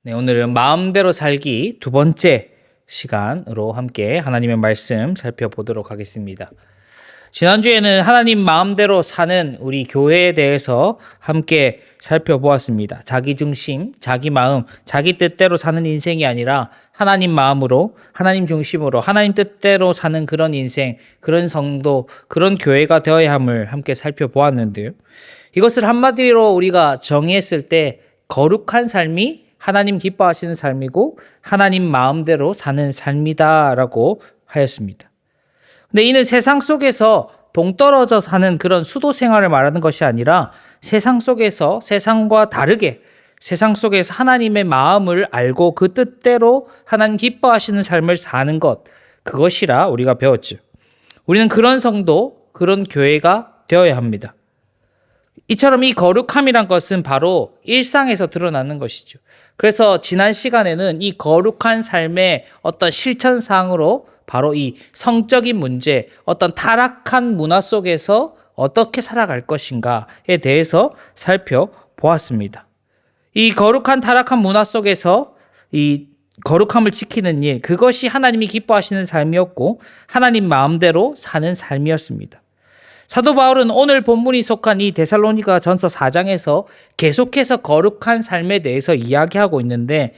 네, 오늘은 마음대로 살기 두 번째 시간으로 함께 하나님의 말씀 살펴보도록 하겠습니다. 지난주에는 하나님 마음대로 사는 우리 교회에 대해서 함께 살펴보았습니다. 자기 중심, 자기 마음, 자기 뜻대로 사는 인생이 아니라 하나님 마음으로, 하나님 중심으로, 하나님 뜻대로 사는 그런 인생, 그런 성도, 그런 교회가 되어야 함을 함께 살펴보았는데요. 이것을 한마디로 우리가 정의했을 때 거룩한 삶이 하나님 기뻐하시는 삶이고 하나님 마음대로 사는 삶이다라고 하였습니다. 근데 이는 세상 속에서 동떨어져 사는 그런 수도 생활을 말하는 것이 아니라 세상 속에서 세상과 다르게 세상 속에서 하나님의 마음을 알고 그 뜻대로 하나님 기뻐하시는 삶을 사는 것, 그것이라 우리가 배웠죠. 우리는 그런 성도, 그런 교회가 되어야 합니다. 이처럼 이 거룩함이란 것은 바로 일상에서 드러나는 것이죠. 그래서 지난 시간에는 이 거룩한 삶의 어떤 실천사항으로 바로 이 성적인 문제, 어떤 타락한 문화 속에서 어떻게 살아갈 것인가에 대해서 살펴보았습니다. 이 거룩한 타락한 문화 속에서 이 거룩함을 지키는 일, 그것이 하나님이 기뻐하시는 삶이었고 하나님 마음대로 사는 삶이었습니다. 사도 바울은 오늘 본문이 속한 이 데살로니가 전서 4장에서 계속해서 거룩한 삶에 대해서 이야기하고 있는데,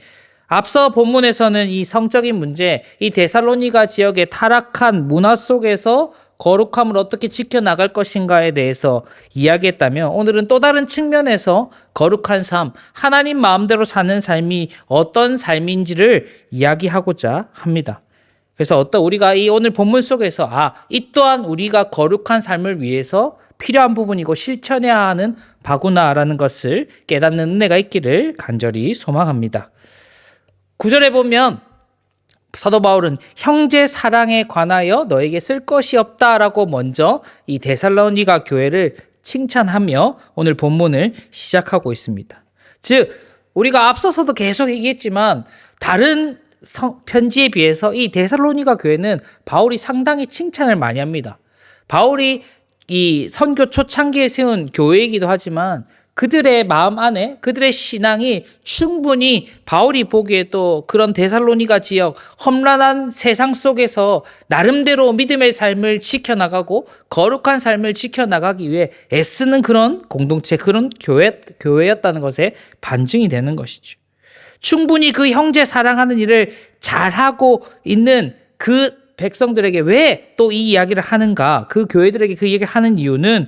앞서 본문에서는 이 성적인 문제, 이 데살로니가 지역의 타락한 문화 속에서 거룩함을 어떻게 지켜나갈 것인가에 대해서 이야기했다면, 오늘은 또 다른 측면에서 거룩한 삶, 하나님 마음대로 사는 삶이 어떤 삶인지를 이야기하고자 합니다. 그래서 우리가 이 오늘 본문 속에서 이 또한 우리가 거룩한 삶을 위해서 필요한 부분이고 실천해야 하는 바구나라는 것을 깨닫는 은혜가 있기를 간절히 소망합니다. 9절에 보면 사도 바울은 형제 사랑에 관하여 너에게 쓸 것이 없다라고 먼저 이 데살로니가 교회를 칭찬하며 오늘 본문을 시작하고 있습니다. 즉 우리가 앞서서도 계속 얘기했지만 다른 편지에 비해서 이 데살로니가 교회는 바울이 상당히 칭찬을 많이 합니다. 바울이 이 선교 초창기에 세운 교회이기도 하지만 그들의 마음 안에 그들의 신앙이 충분히 바울이 보기에도 그런 데살로니가 지역 험난한 세상 속에서 나름대로 믿음의 삶을 지켜나가고 거룩한 삶을 지켜나가기 위해 애쓰는 그런 공동체, 그런 교회였다는 것에 반증이 되는 것이죠. 충분히 그 형제 사랑하는 일을 잘하고 있는 그 백성들에게 왜 또 이 이야기를 하는가? 그 교회들에게 그 얘기를 하는 이유는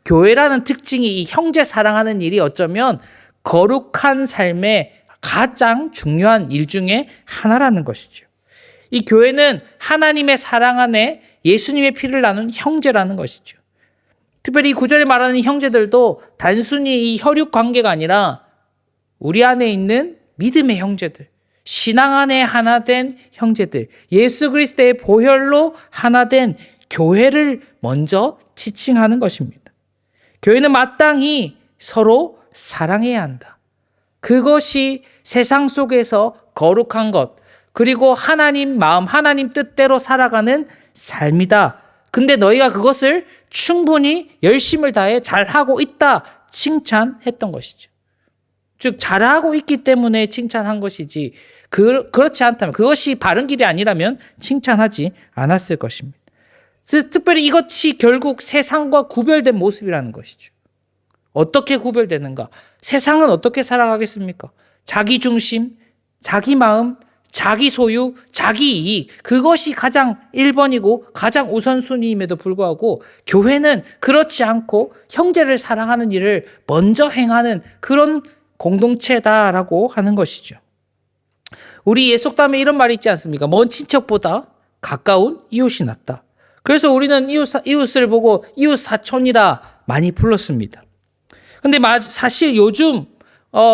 교회라는 특징이 이 형제 사랑하는 일이 어쩌면 거룩한 삶의 가장 중요한 일 중에 하나라는 것이죠. 이 교회는 하나님의 사랑 안에 예수님의 피를 나눈 형제라는 것이죠. 특별히 이 구절에 말하는 형제들도 단순히 이 혈육 관계가 아니라 우리 안에 있는 믿음의 형제들, 신앙 안에 하나 된 형제들, 예수 그리스도의 보혈로 하나 된 교회를 먼저 지칭하는 것입니다. 교회는 마땅히 서로 사랑해야 한다. 그것이 세상 속에서 거룩한 것, 그리고 하나님 마음, 하나님 뜻대로 살아가는 삶이다. 근데 너희가 그것을 충분히 열심을 다해 잘하고 있다 칭찬했던 것이죠. 즉 잘하고 있기 때문에 칭찬한 것이지 그렇지 않다면, 그것이 바른 길이 아니라면 칭찬하지 않았을 것입니다. 특별히 이것이 결국 세상과 구별된 모습이라는 것이죠. 어떻게 구별되는가? 세상은 어떻게 살아가겠습니까? 자기 중심, 자기 마음, 자기 소유, 자기 이익, 그것이 가장 1번이고 가장 우선순위임에도 불구하고 교회는 그렇지 않고 형제를 사랑하는 일을 먼저 행하는 그런 공동체다라고 하는 것이죠. 우리 예속담에 이런 말이 있지 않습니까? 먼 친척보다 가까운 이웃이 낫다. 그래서 우리는 이웃을 보고 이웃 사촌이라 많이 불렀습니다. 근데 사실 요즘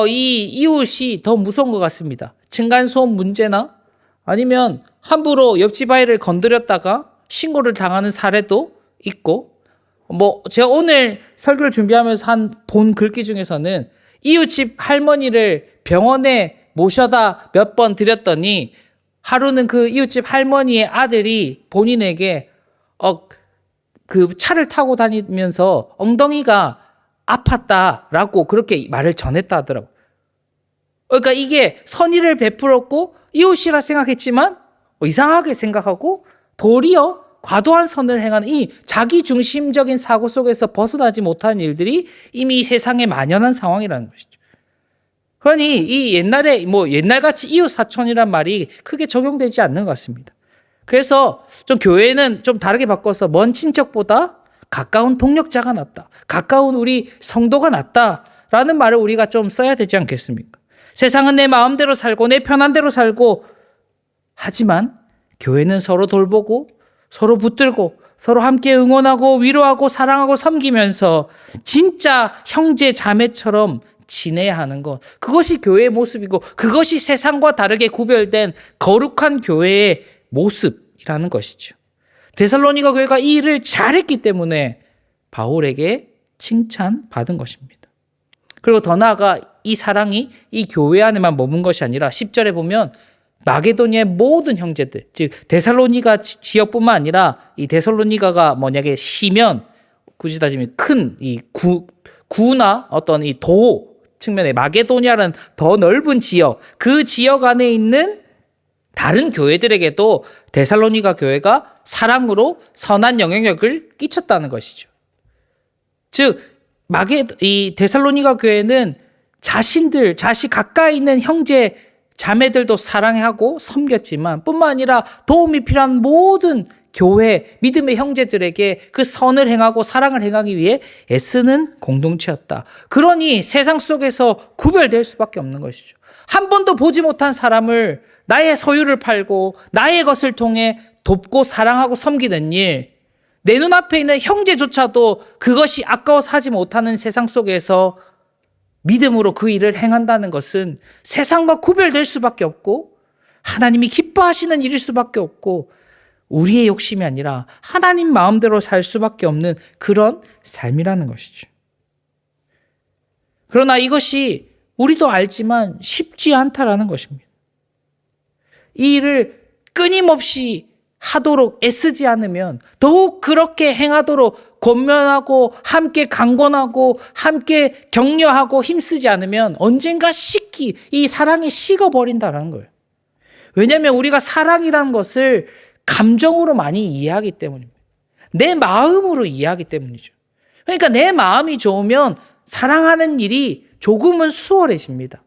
이 이웃이 더 무서운 것 같습니다. 층간소음 문제나 아니면 함부로 옆집 아이를 건드렸다가 신고를 당하는 사례도 있고, 제가 오늘 설교를 준비하면서 본 글귀 중에서는 이웃집 할머니를 병원에 모셔다 몇 번 드렸더니 하루는 그 이웃집 할머니의 아들이 본인에게 그 차를 타고 다니면서 엉덩이가 아팠다라고 그렇게 말을 전했다 하더라고요. 그러니까 이게 선의를 베풀었고 이웃이라 생각했지만 이상하게 생각하고 도리어 과도한 선을 행하는 이 자기중심적인 사고 속에서 벗어나지 못하는 일들이 이미 이 세상에 만연한 상황이라는 것이죠. 그러니 이 옛날에 옛날같이 이웃 사촌이란 말이 크게 적용되지 않는 것 같습니다. 그래서 좀 교회는 좀 다르게 바꿔서 먼 친척보다 가까운 동력자가 낫다. 가까운 우리 성도가 낫다라는 말을 우리가 좀 써야 되지 않겠습니까? 세상은 내 마음대로 살고 내 편한대로 살고 하지만 교회는 서로 돌보고 서로 붙들고 서로 함께 응원하고 위로하고 사랑하고 섬기면서 진짜 형제 자매처럼 지내야 하는 것. 그것이 교회의 모습이고 그것이 세상과 다르게 구별된 거룩한 교회의 모습이라는 것이죠. 데살로니가 교회가 이 일을 잘했기 때문에 바울에게 칭찬받은 것입니다. 그리고 더 나아가 이 사랑이 이 교회 안에만 머문 것이 아니라 10절에 보면 마게도니아의 모든 형제들, 즉 데살로니가 지역뿐만 아니라 이 데살로니가가 뭐냐게 시면 굳이 따지면 큰 이 구나 어떤 이 도 측면에 마게도니아라는 더 넓은 지역, 그 지역 안에 있는 다른 교회들에게도 데살로니가 교회가 사랑으로 선한 영향력을 끼쳤다는 것이죠. 즉 이 데살로니가 교회는 자신 가까이 있는 형제 자매들도 사랑하고 섬겼지만 뿐만 아니라 도움이 필요한 모든 교회, 믿음의 형제들에게 그 선을 행하고 사랑을 행하기 위해 애쓰는 공동체였다. 그러니 세상 속에서 구별될 수밖에 없는 것이죠. 한 번도 보지 못한 사람을 나의 소유를 팔고 나의 것을 통해 돕고 사랑하고 섬기는 일, 내 눈앞에 있는 형제조차도 그것이 아까워서 하지 못하는 세상 속에서 믿음으로 그 일을 행한다는 것은 세상과 구별될 수밖에 없고 하나님이 기뻐하시는 일일 수밖에 없고 우리의 욕심이 아니라 하나님 마음대로 살 수밖에 없는 그런 삶이라는 것이죠. 그러나 이것이 우리도 알지만 쉽지 않다라는 것입니다. 이 일을 끊임없이 하도록 애쓰지 않으면 더욱 그렇게 행하도록 권면하고 함께 강권하고 함께 격려하고 힘쓰지 않으면 언젠가 이 사랑이 식어버린다는 거예요. 왜냐하면 우리가 사랑이라는 것을 감정으로 많이 이해하기 때문입니다. 내 마음으로 이해하기 때문이죠. 그러니까 내 마음이 좋으면 사랑하는 일이 조금은 수월해집니다.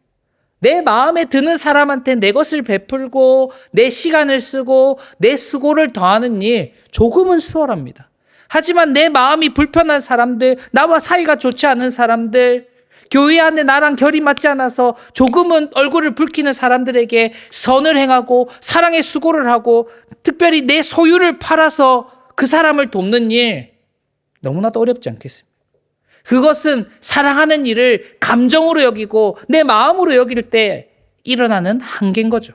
내 마음에 드는 사람한테 내 것을 베풀고 내 시간을 쓰고 내 수고를 더하는 일 조금은 수월합니다. 하지만 내 마음이 불편한 사람들, 나와 사이가 좋지 않은 사람들, 교회 안에 나랑 결이 맞지 않아서 조금은 얼굴을 붉히는 사람들에게 선을 행하고 사랑의 수고를 하고 특별히 내 소유를 팔아서 그 사람을 돕는 일 너무나도 어렵지 않겠습니까? 그것은 사랑하는 일을 감정으로 여기고 내 마음으로 여길 때 일어나는 한계인 거죠.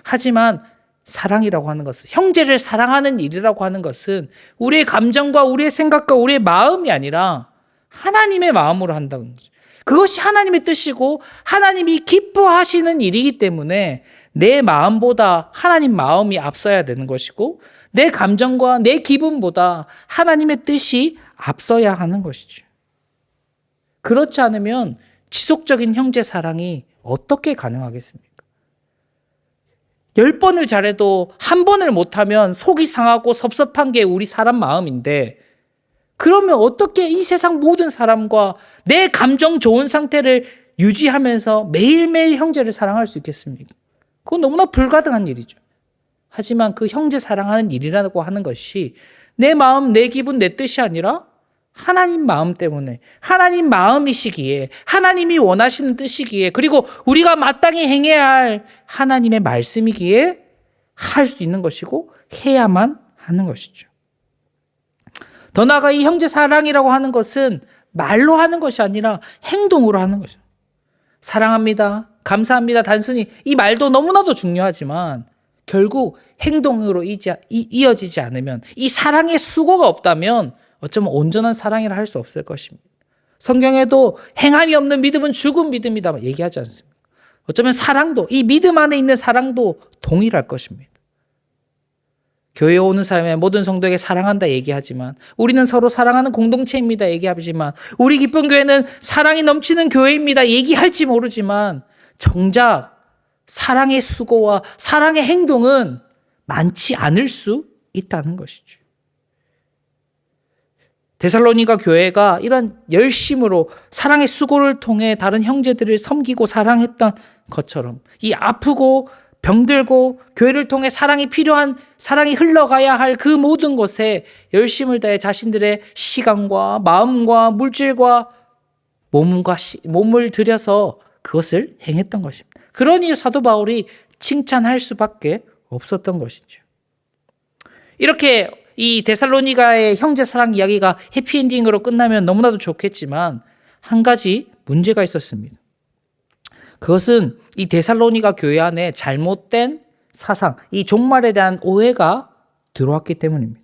하지만 사랑이라고 하는 것은, 형제를 사랑하는 일이라고 하는 것은 우리의 감정과 우리의 생각과 우리의 마음이 아니라 하나님의 마음으로 한다는 거죠. 그것이 하나님의 뜻이고 하나님이 기뻐하시는 일이기 때문에 내 마음보다 하나님 마음이 앞서야 되는 것이고 내 감정과 내 기분보다 하나님의 뜻이 앞서야 하는 것이죠. 그렇지 않으면 지속적인 형제 사랑이 어떻게 가능하겠습니까? 10번을 잘해도 한 번을 못하면 속이 상하고 섭섭한 게 우리 사람 마음인데 그러면 어떻게 이 세상 모든 사람과 내 감정 좋은 상태를 유지하면서 매일매일 형제를 사랑할 수 있겠습니까? 그건 너무나 불가능한 일이죠. 하지만 그 형제 사랑하는 일이라고 하는 것이 내 마음, 내 기분, 내 뜻이 아니라 하나님 마음 때문에 하나님 마음이시기에 하나님이 원하시는 뜻이기에 그리고 우리가 마땅히 행해야 할 하나님의 말씀이기에 할 수 있는 것이고 해야만 하는 것이죠. 더 나아가 이 형제 사랑이라고 하는 것은 말로 하는 것이 아니라 행동으로 하는 것이죠. 사랑합니다. 감사합니다. 단순히 이 말도 너무나도 중요하지만 결국 행동으로 이어지지 않으면 이 사랑의 수고가 없다면 어쩌면 온전한 사랑이라 할 수 없을 것입니다. 성경에도 행함이 없는 믿음은 죽은 믿음이다 얘기하지 않습니까? 어쩌면 사랑도 이 믿음 안에 있는 사랑도 동일할 것입니다. 교회에 오는 사람의 모든 성도에게 사랑한다 얘기하지만 우리는 서로 사랑하는 공동체입니다 얘기하지만 우리 기쁜 교회는 사랑이 넘치는 교회입니다 얘기할지 모르지만 정작 사랑의 수고와 사랑의 행동은 많지 않을 수 있다는 것이죠. 데살로니가 교회가 이런 열심으로 사랑의 수고를 통해 다른 형제들을 섬기고 사랑했던 것처럼 이 아프고 병들고 교회를 통해 사랑이 필요한, 사랑이 흘러가야 할 그 모든 것에 열심을 다해 자신들의 시간과 마음과 물질과 몸을 들여서 그것을 행했던 것입니다. 그러니 사도 바울이 칭찬할 수밖에 없었던 것이죠. 이렇게 이 데살로니가의 형제 사랑 이야기가 해피엔딩으로 끝나면 너무나도 좋겠지만 한 가지 문제가 있었습니다. 그것은 이 데살로니가 교회 안에 잘못된 사상, 이 종말에 대한 오해가 들어왔기 때문입니다.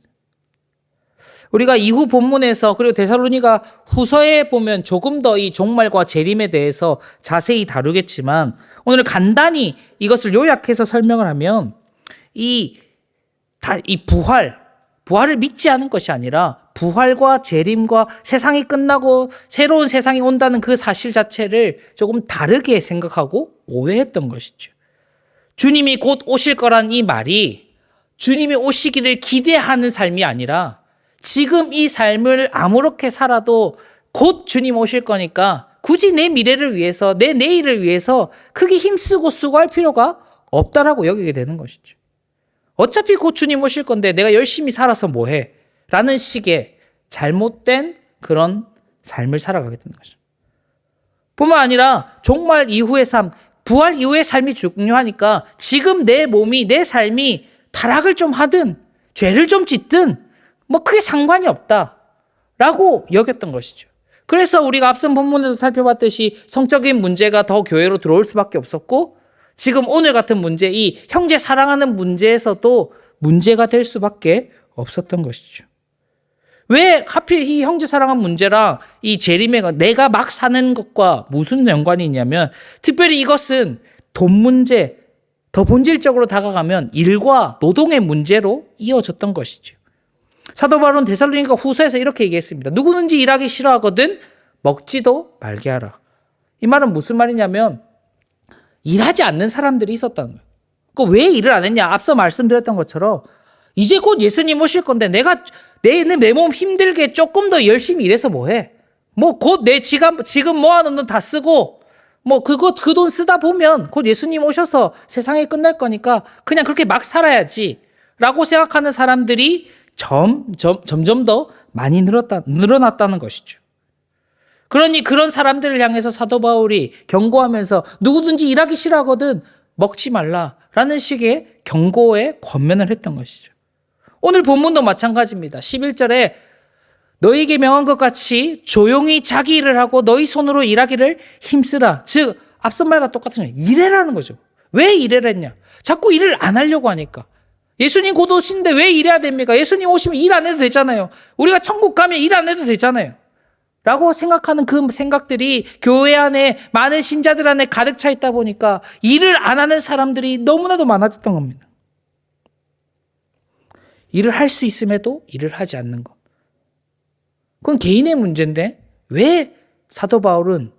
우리가 이후 본문에서 그리고 데살로니가 후서에 보면 조금 더 이 종말과 재림에 대해서 자세히 다루겠지만 오늘 간단히 이것을 요약해서 설명을 하면 이 부활을 믿지 않은 것이 아니라 부활과 재림과 세상이 끝나고 새로운 세상이 온다는 그 사실 자체를 조금 다르게 생각하고 오해했던 것이죠. 주님이 곧 오실 거란 이 말이 주님이 오시기를 기대하는 삶이 아니라 지금 이 삶을 아무렇게 살아도 곧 주님 오실 거니까 굳이 내 미래를 위해서, 내 내일을 위해서 크게 힘쓰고 수고할 필요가 없다라고 여기게 되는 것이죠. 어차피 곧 주님 오실 건데 내가 열심히 살아서 뭐해? 라는 식의 잘못된 그런 삶을 살아가게 되는 거죠. 뿐만 아니라 종말 이후의 삶, 부활 이후의 삶이 중요하니까 지금 내 몸이, 내 삶이 타락을 좀 하든 죄를 좀 짓든 뭐 크게 상관이 없다라고 여겼던 것이죠. 그래서 우리가 앞선 본문에서 살펴봤듯이 성적인 문제가 더 교회로 들어올 수밖에 없었고 지금 오늘 같은 문제, 이 형제 사랑하는 문제에서도 문제가 될 수밖에 없었던 것이죠. 왜 하필 이 형제 사랑하는 문제랑 이 재림의 내가 막 사는 것과 무슨 연관이 있냐면 특별히 이것은 돈 문제, 더 본질적으로 다가가면 일과 노동의 문제로 이어졌던 것이죠. 사도 바울은 데살로니가 후서에서 이렇게 얘기했습니다. 누구든지 일하기 싫어하거든 먹지도 말게 하라. 이 말은 무슨 말이냐면 일하지 않는 사람들이 있었다는 거예요. 왜 일을 안 했냐? 앞서 말씀드렸던 것처럼 이제 곧 예수님 오실 건데 내가 내 몸 힘들게 조금 더 열심히 일해서 뭐해? 뭐 곧 내 지금 모아놓은 돈 다 쓰고 뭐 그 돈 쓰다 보면 곧 예수님 오셔서 세상이 끝날 거니까 그냥 그렇게 막 살아야지 라고 생각하는 사람들이 점점 더 많이 늘어났다는 것이죠. 그러니 그런 사람들을 향해서 사도 바울이 경고하면서 누구든지 일하기 싫어하거든 먹지 말라라는 식의 경고에 권면을 했던 것이죠. 오늘 본문도 마찬가지입니다. 11절에 너희에게 명한 것 같이 조용히 자기 일을 하고 너희 손으로 일하기를 힘쓰라. 즉 앞선 말과 똑같은 거예요. 일해라는 거죠. 왜 일해랬냐? 자꾸 일을 안 하려고 하니까. 예수님 곧 오시는데 왜 일해야 됩니까? 예수님 오시면 일 안 해도 되잖아요. 우리가 천국 가면 일 안 해도 되잖아요. 라고 생각하는 그 생각들이 교회 안에 많은 신자들 안에 가득 차 있다 보니까 일을 안 하는 사람들이 너무나도 많아졌던 겁니다. 일을 할 수 있음에도 일을 하지 않는 것. 그건 개인의 문제인데 왜 사도 바울은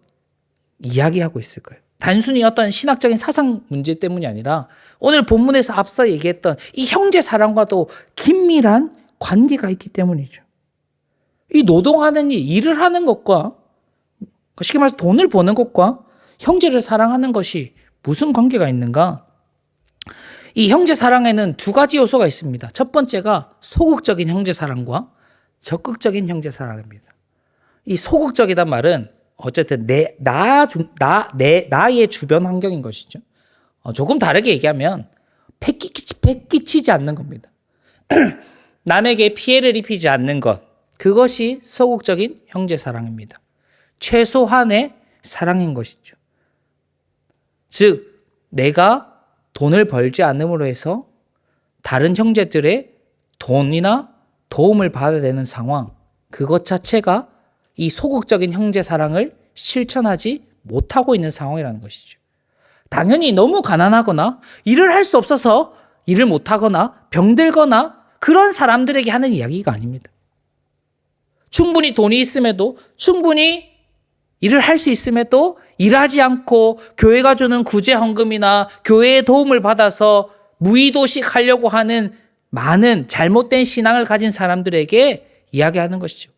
이야기하고 있을까요? 단순히 어떤 신학적인 사상 문제 때문이 아니라 오늘 본문에서 앞서 얘기했던 이 형제 사랑과도 긴밀한 관계가 있기 때문이죠. 이 노동하는 일을 하는 것과 쉽게 말해서 돈을 버는 것과 형제를 사랑하는 것이 무슨 관계가 있는가? 이 형제 사랑에는 두 가지 요소가 있습니다. 첫 번째가 소극적인 형제 사랑과 적극적인 형제 사랑입니다. 이 소극적이란 말은 어쨌든 나의 주변 환경인 것이죠. 조금 다르게 얘기하면 패끼치지 않는 겁니다. 남에게 피해를 입히지 않는 것. 그것이 소극적인 형제 사랑입니다. 최소한의 사랑인 것이죠. 즉, 내가 돈을 벌지 않음으로 해서 다른 형제들의 돈이나 도움을 받아야 되는 상황, 그것 자체가 이 소극적인 형제 사랑을 실천하지 못하고 있는 상황이라는 것이죠. 당연히 너무 가난하거나 일을 할 수 없어서 일을 못하거나 병들거나 그런 사람들에게 하는 이야기가 아닙니다. 충분히 돈이 있음에도 충분히 일을 할 수 있음에도 일하지 않고 교회가 주는 구제 헌금이나 교회의 도움을 받아서 무의도식 하려고 하는 많은 잘못된 신앙을 가진 사람들에게 이야기하는 것이죠.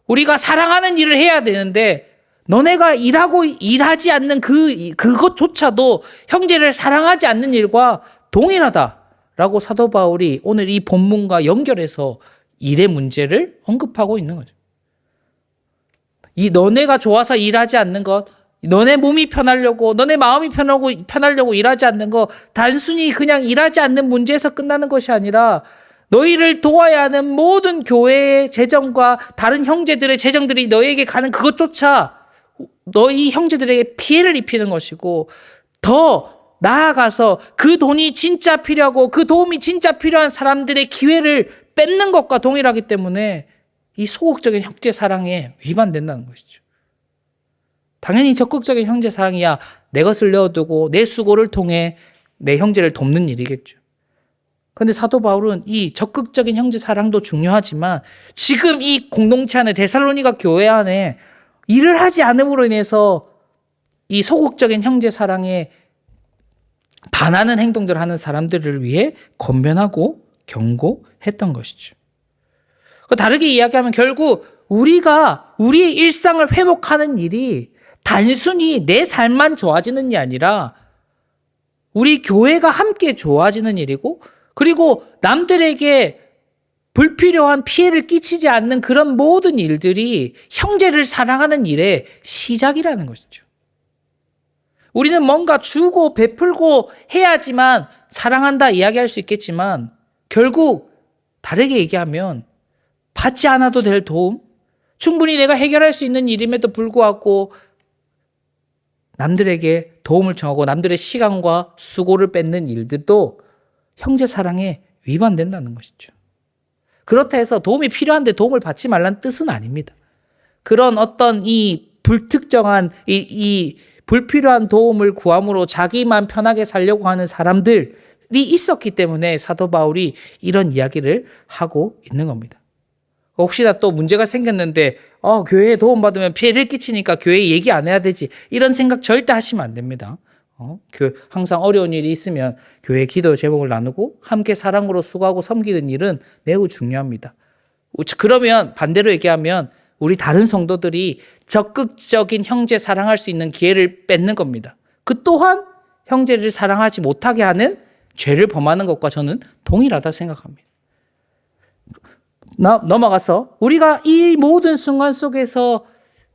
우리가 사랑하는 일을 해야 되는데 너네가 일하지 않는 그것조차도 형제를 사랑하지 않는 일과 동일하다라고 사도 바울이 오늘 이 본문과 연결해서 일의 문제를 언급하고 있는 거죠. 이 너네가 좋아서 일하지 않는 것, 너네 몸이 편하려고, 너네 마음이 편하려고 일하지 않는 것, 단순히 그냥 일하지 않는 문제에서 끝나는 것이 아니라 너희를 도와야 하는 모든 교회의 재정과 다른 형제들의 재정들이 너희에게 가는 그것조차 너희 형제들에게 피해를 입히는 것이고, 더 나아가서 그 돈이 진짜 필요하고 그 도움이 진짜 필요한 사람들의 기회를 뺏는 것과 동일하기 때문에 이 소극적인 형제 사랑에 위반된다는 것이죠. 당연히 적극적인 형제 사랑이야 내 것을 내어두고 내 수고를 통해 내 형제를 돕는 일이겠죠. 그런데 사도 바울은 이 적극적인 형제 사랑도 중요하지만 지금 이 공동체 안에 데살로니가 교회 안에 일을 하지 않음으로 인해서 이 소극적인 형제 사랑에 반하는 행동들을 하는 사람들을 위해 권면하고 경고했던 것이죠. 다르게 이야기하면 결국 우리가 우리의 일상을 회복하는 일이 단순히 내 삶만 좋아지는 게 아니라 우리 교회가 함께 좋아지는 일이고, 그리고 남들에게 불필요한 피해를 끼치지 않는 그런 모든 일들이 형제를 사랑하는 일의 시작이라는 것이죠. 우리는 뭔가 주고 베풀고 해야지만 사랑한다 이야기할 수 있겠지만 결국 다르게 얘기하면 받지 않아도 될 도움, 충분히 내가 해결할 수 있는 일임에도 불구하고 남들에게 도움을 청하고 남들의 시간과 수고를 뺏는 일들도 형제 사랑에 위반된다는 것이죠. 그렇다 해서 도움이 필요한데 도움을 받지 말라는 뜻은 아닙니다. 그런 어떤 이 불특정한 이 불필요한 도움을 구함으로 자기만 편하게 살려고 하는 사람들이 있었기 때문에 사도 바울이 이런 이야기를 하고 있는 겁니다. 혹시나 또 문제가 생겼는데 교회에 도움받으면 피해를 끼치니까 교회에 얘기 안 해야 되지, 이런 생각 절대 하시면 안 됩니다. 항상 어려운 일이 있으면 교회 기도 제목을 나누고 함께 사랑으로 수고하고 섬기는 일은 매우 중요합니다. 그러면 반대로 얘기하면 우리 다른 성도들이 적극적인 형제 사랑할 수 있는 기회를 뺏는 겁니다. 그 또한 형제를 사랑하지 못하게 하는 죄를 범하는 것과 저는 동일하다 생각합니다. 넘어가서 우리가 이 모든 순간 속에서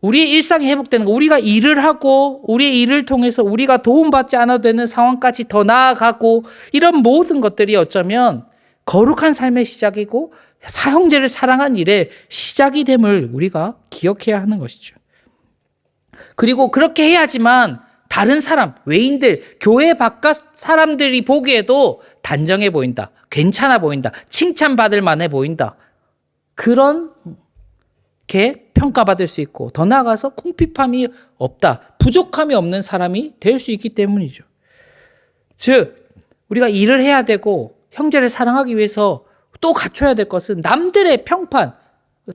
우리의 일상이 회복되는 거, 우리가 일을 하고 우리의 일을 통해서 우리가 도움받지 않아도 되는 상황까지 더 나아가고, 이런 모든 것들이 어쩌면 거룩한 삶의 시작이고 형제를 사랑한 일의 시작이 됨을 우리가 기억해야 하는 것이죠. 그리고 그렇게 해야지만 다른 사람, 외인들, 교회 바깥 사람들이 보기에도 단정해 보인다, 괜찮아 보인다, 칭찬받을 만해 보인다, 그런 게 평가받을 수 있고 더 나아가서 궁핍함이 없다, 부족함이 없는 사람이 될 수 있기 때문이죠. 즉 우리가 일을 해야 되고 형제를 사랑하기 위해서 또 갖춰야 될 것은 남들의 평판,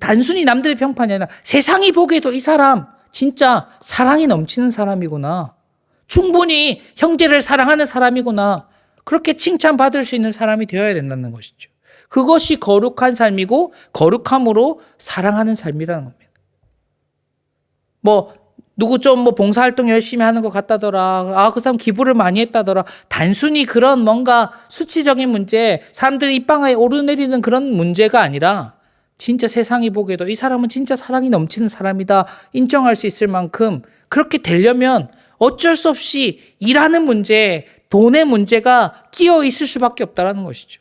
단순히 남들의 평판이 아니라 세상이 보기에도 이 사람 진짜 사랑이 넘치는 사람이구나, 충분히 형제를 사랑하는 사람이구나, 그렇게 칭찬받을 수 있는 사람이 되어야 된다는 것이죠. 그것이 거룩한 삶이고 거룩함으로 사랑하는 삶이라는 겁니다. 누구 좀 봉사활동 열심히 하는 것 같다더라, 그 사람 기부를 많이 했다더라, 단순히 그런 뭔가 수치적인 문제, 사람들이 입방아에 오르내리는 그런 문제가 아니라 진짜 세상이 보기에도 이 사람은 진짜 사랑이 넘치는 사람이다 인정할 수 있을 만큼, 그렇게 되려면 어쩔 수 없이 일하는 문제, 돈의 문제가 끼어 있을 수밖에 없다는 것이죠.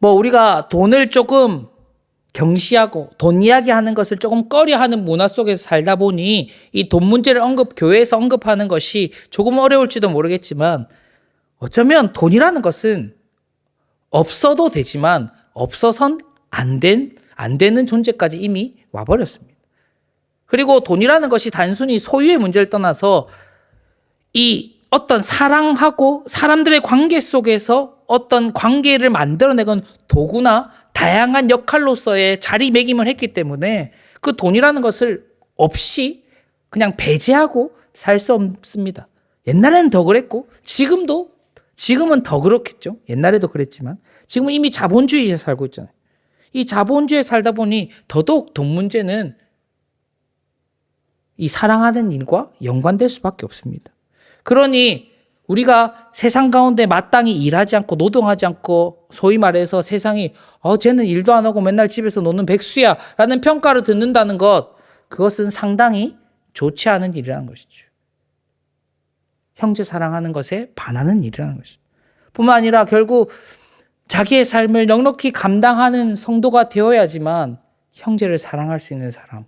우리가 돈을 조금 경시하고 돈 이야기하는 것을 조금 꺼려하는 문화 속에서 살다 보니 이 돈 문제를 교회에서 언급하는 것이 조금 어려울지도 모르겠지만, 어쩌면 돈이라는 것은 없어도 되지만 없어선 안 되는 존재까지 이미 와버렸습니다. 그리고 돈이라는 것이 단순히 소유의 문제를 떠나서 이 어떤 사랑하고 사람들의 관계 속에서 어떤 관계를 만들어내건 도구나 다양한 역할로서의 자리매김을 했기 때문에 그 돈이라는 것을 없이 그냥 배제하고 살 수 없습니다. 옛날에는 더 그랬고 지금은 더 그렇겠죠. 옛날에도 그랬지만 지금은 이미 자본주의에 살고 있잖아요. 이 자본주의에 살다 보니 더더욱 돈 문제는 이 사랑하는 일과 연관될 수밖에 없습니다. 그러니 우리가 세상 가운데 마땅히 일하지 않고 노동하지 않고 소위 말해서 세상이 쟤는 일도 안 하고 맨날 집에서 노는 백수야 라는 평가를 듣는다는 것, 그것은 상당히 좋지 않은 일이라는 것이죠. 형제 사랑하는 것에 반하는 일이라는 것이죠. 뿐만 아니라 결국 자기의 삶을 넉넉히 감당하는 성도가 되어야지만 형제를 사랑할 수 있는 사람,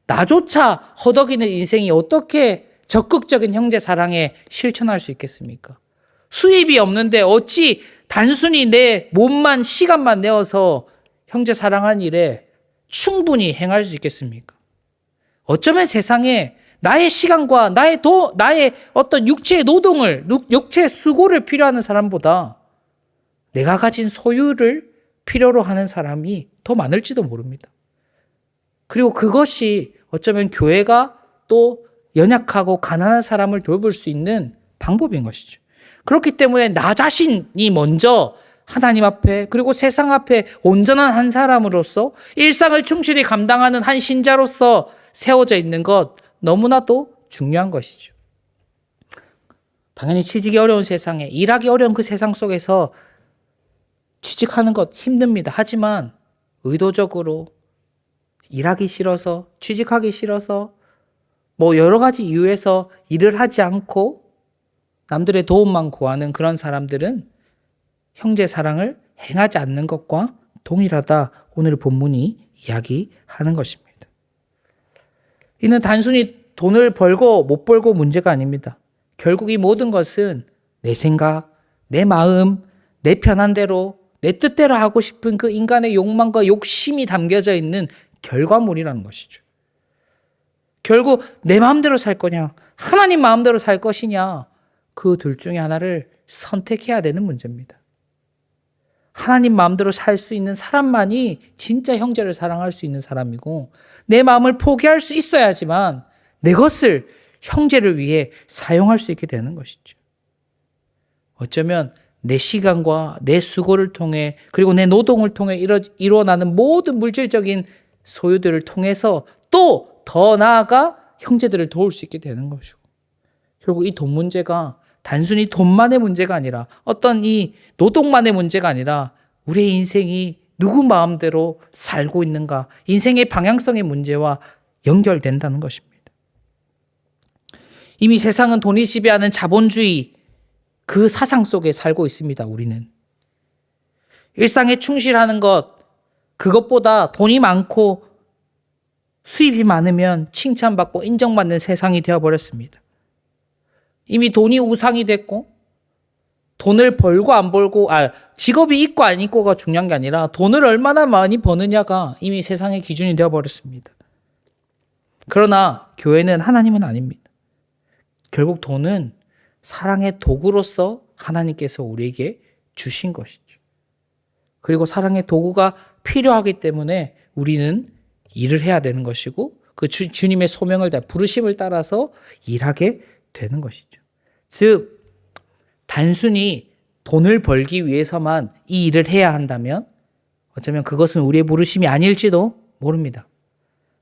나조차 허덕이는 인생이 어떻게 적극적인 형제 사랑에 실천할 수 있겠습니까? 수입이 없는데 어찌 단순히 내 몸만 시간만 내어서 형제 사랑하는 일에 충분히 행할 수 있겠습니까? 어쩌면 세상에 나의 시간과 나의 어떤 육체의 노동을, 육체의 수고를 필요하는 사람보다 내가 가진 소유를 필요로 하는 사람이 더 많을지도 모릅니다. 그리고 그것이 어쩌면 교회가 또 연약하고 가난한 사람을 돌볼 수 있는 방법인 것이죠. 그렇기 때문에 나 자신이 먼저 하나님 앞에 그리고 세상 앞에 온전한 한 사람으로서 일상을 충실히 감당하는 한 신자로서 세워져 있는 것, 너무나도 중요한 것이죠. 당연히 취직이 어려운 세상에, 일하기 어려운 그 세상 속에서 취직하는 것 힘듭니다. 하지만 의도적으로 일하기 싫어서, 취직하기 싫어서 여러 가지 이유에서 일을 하지 않고 남들의 도움만 구하는 그런 사람들은 형제 사랑을 행하지 않는 것과 동일하다, 오늘 본문이 이야기하는 것입니다. 이는 단순히 돈을 벌고 못 벌고 문제가 아닙니다. 결국 이 모든 것은 내 생각, 내 마음, 내 편한 대로, 내 뜻대로 하고 싶은 그 인간의 욕망과 욕심이 담겨져 있는 결과물이라는 것이죠. 결국 내 마음대로 살 거냐, 하나님 마음대로 살 것이냐, 그 둘 중에 하나를 선택해야 되는 문제입니다. 하나님 마음대로 살 수 있는 사람만이 진짜 형제를 사랑할 수 있는 사람이고, 내 마음을 포기할 수 있어야지만 내 것을 형제를 위해 사용할 수 있게 되는 것이죠. 어쩌면 내 시간과 내 수고를 통해, 그리고 내 노동을 통해 이루어나는 모든 물질적인 소유들을 통해서 또 더 나아가 형제들을 도울 수 있게 되는 것이고, 결국 이 돈 문제가 단순히 돈만의 문제가 아니라, 어떤 이 노동만의 문제가 아니라 우리의 인생이 누구 마음대로 살고 있는가, 인생의 방향성의 문제와 연결된다는 것입니다. 이미 세상은 돈이 지배하는 자본주의 그 사상 속에 살고 있습니다. 우리는 일상에 충실하는 것, 그것보다 돈이 많고 수입이 많으면 칭찬받고 인정받는 세상이 되어버렸습니다. 이미 돈이 우상이 됐고, 돈을 벌고 안 벌고, 직업이 있고 안 있고가 중요한 게 아니라 돈을 얼마나 많이 버느냐가 이미 세상의 기준이 되어버렸습니다. 그러나 교회는, 하나님은 아닙니다. 결국 돈은 사랑의 도구로서 하나님께서 우리에게 주신 것이죠. 그리고 사랑의 도구가 필요하기 때문에 우리는 일을 해야 되는 것이고, 그 주님의 소명을 부르심을 따라서 일하게 되는 것이죠. 즉, 단순히 돈을 벌기 위해서만 이 일을 해야 한다면 어쩌면 그것은 우리의 부르심이 아닐지도 모릅니다.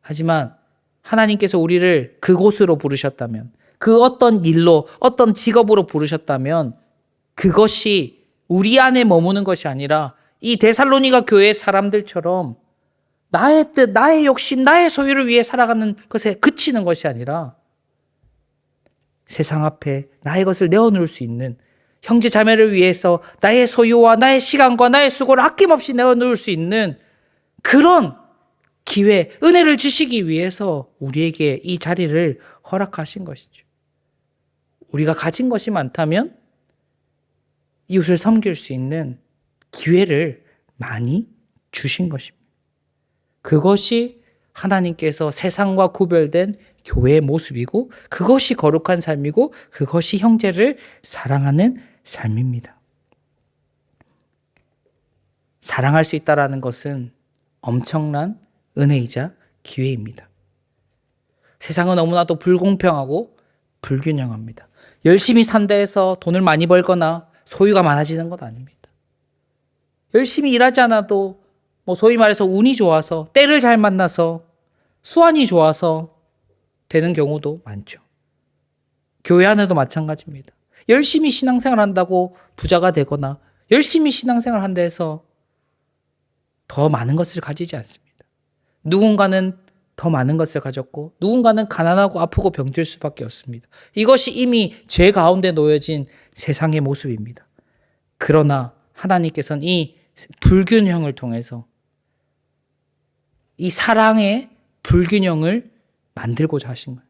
하지만 하나님께서 우리를 그곳으로 부르셨다면, 그 어떤 일로, 어떤 직업으로 부르셨다면 그것이 우리 안에 머무는 것이 아니라 이 데살로니가 교회의 사람들처럼 나의 뜻, 나의 욕심, 나의 소유를 위해 살아가는 것에 그치는 것이 아니라 세상 앞에 나의 것을 내어놓을 수 있는, 형제 자매를 위해서 나의 소유와 나의 시간과 나의 수고를 아낌없이 내어놓을 수 있는 그런 기회, 은혜를 주시기 위해서 우리에게 이 자리를 허락하신 것이죠. 우리가 가진 것이 많다면 이웃을 섬길 수 있는 기회를 많이 주신 것입니다. 그것이 하나님께서 세상과 구별된 교회의 모습이고, 그것이 거룩한 삶이고, 그것이 형제를 사랑하는 삶입니다. 사랑할 수 있다는 것은 엄청난 은혜이자 기회입니다. 세상은 너무나도 불공평하고 불균형합니다. 열심히 산다 해서 돈을 많이 벌거나 소유가 많아지는 것 아닙니다. 열심히 일하지 않아도 소위 말해서 운이 좋아서 때를 잘 만나서 수완이 좋아서 되는 경우도 많죠. 교회 안에도 마찬가지입니다. 열심히 신앙생활 한다고 부자가 되거나 열심히 신앙생활 한다 해서 더 많은 것을 가지지 않습니다. 누군가는 더 많은 것을 가졌고 누군가는 가난하고 아프고 병들 수밖에 없습니다. 이것이 이미 죄 가운데 놓여진 세상의 모습입니다. 그러나 하나님께서는 이 불균형을 통해서 이 사랑의 불균형을 만들고자 하신 거예요.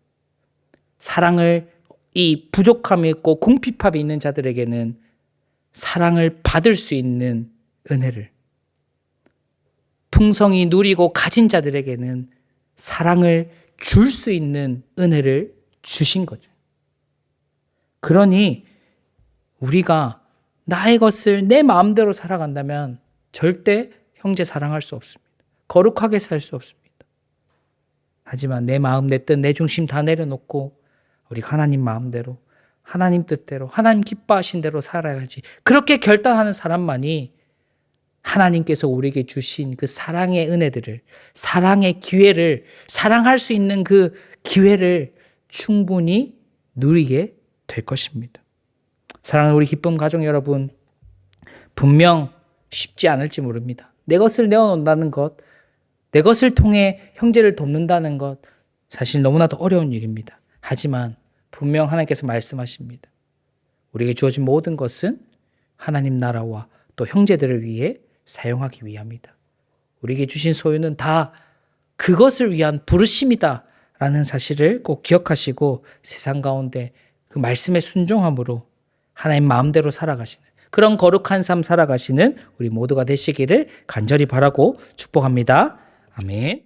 사랑을 이 부족함이 있고 궁핍함이 있는 자들에게는 사랑을 받을 수 있는 은혜를, 풍성히 누리고 가진 자들에게는 사랑을 줄 수 있는 은혜를 주신 거죠. 그러니 우리가 나의 것을 내 마음대로 살아간다면 절대 형제 사랑할 수 없습니다. 거룩하게 살 수 없습니다. 하지만 내 마음, 내 뜻, 내 중심 다 내려놓고 우리 하나님 마음대로, 하나님 뜻대로, 하나님 기뻐하신 대로 살아야지. 그렇게 결단하는 사람만이 하나님께서 우리에게 주신 그 사랑의 은혜들을, 사랑의 기회를, 사랑할 수 있는 그 기회를 충분히 누리게 될 것입니다. 사랑하는 우리 기쁨 가족 여러분, 분명 쉽지 않을지 모릅니다. 내 것을 내어놓는다는 것, 내 것을 통해 형제를 돕는다는 것, 사실 너무나도 어려운 일입니다. 하지만 분명 하나님께서 말씀하십니다. 우리에게 주어진 모든 것은 하나님 나라와 또 형제들을 위해 사용하기 위함이다. 우리에게 주신 소유는 다 그것을 위한 부르심이다 라는 사실을 꼭 기억하시고 세상 가운데 그 말씀에 순종함으로 하나님 마음대로 살아가시는 그런 거룩한 삶 살아가시는 우리 모두가 되시기를 간절히 바라고 축복합니다. 아멘.